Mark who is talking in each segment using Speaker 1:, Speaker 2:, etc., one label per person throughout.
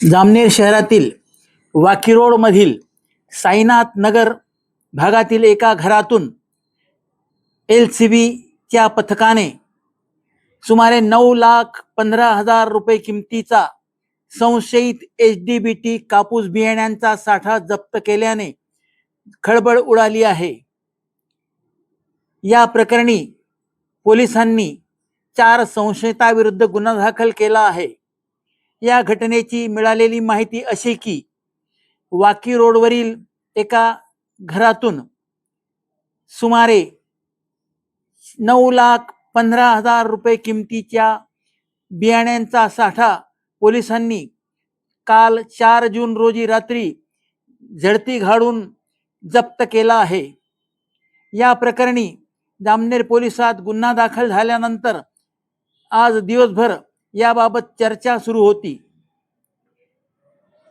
Speaker 1: जामनेर शहरातील वाकीरोड मधील साईनाथ नगर भागातील एका घरातून LCBच्या पथकाने सुमारे 9,15,000 रुपये किमतीचा संशयित HDBT कापूस बियाण्यांचा साठा जप्त केल्याने खळबळ उडाली आहे। या प्रकरणी पोलिसांनी 4 संशयितांविरुद्ध गुन्हा दाखल केला आहे। या घटनेची मिळालेली माहिती अशी की वाकी रोडवरील एका घरातून सुमारे 9,15,000 रुपये किमतीच्या बियाण्यांचा साठा पोलिसांनी काल 4 जून रोजी रात्री झडती घालून जप्त केला आहे। या प्रकरणी जामनेर पोलिसात गुन्हा दाखल झाल्यानंतर आज दिवसभर याबाबत चर्चा सुरू होती।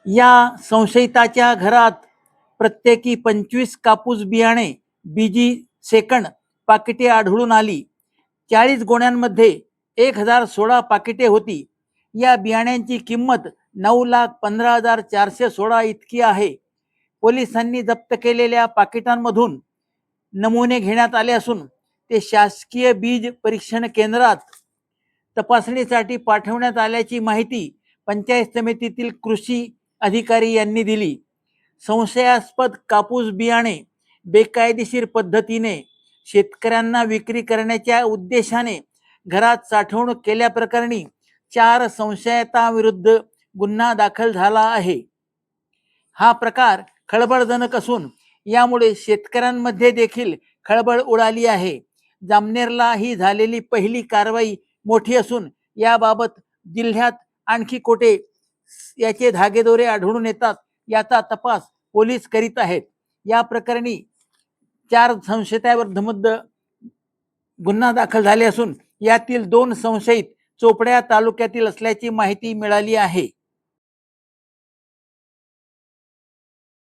Speaker 1: या संशयिताच्या घरात प्रत्येकी 25 कापूस बियाणे BG सेकंड पाकिटे आढळून आली। 40 गोण्यांमध्ये 1016 पाकिटे होती। या बियाण्यांची किंमत 9,15,416 इतकी आहे। पोलिसांनी जप्त केलेल्या पाकिटांमधून नमुने घेण्यात आले असून ते शासकीय बीज परीक्षण केंद्रात तपासणीसाठी पाठवण्यात आल्याची माहिती पंचायत समितीतील कृषी अधिकारी यांनी दिली। संशयास्पद कापूस बियाणे बेकायदेशीर पद्धतीने शेतकऱ्यांना विक्री करण्याच्या उद्देशाने घरात साठवणूक केल्याप्रकरणी 4 संशयितांविरुद्ध गुन्हा दाखल झाला आहे। हा प्रकार खळबळजनक असून यामुळे शेतकऱ्यांमध्ये देखील खळबळ उडाली आहे। जामनेरला ही झालेली पहिली कारवाई मोठी असून याबाबत जिल्ह्यात आणखी कोठे याचे धागेदोरे आढळून येतात याचा तपास पोलीस करीत आहेत। या प्रकरणी 4 संशयितांविरुद्ध गुन्हा दाखल झाले असून यातील 2 संशयित चोपड्या तालुक्यातील असल्याची माहिती मिळाली आहे।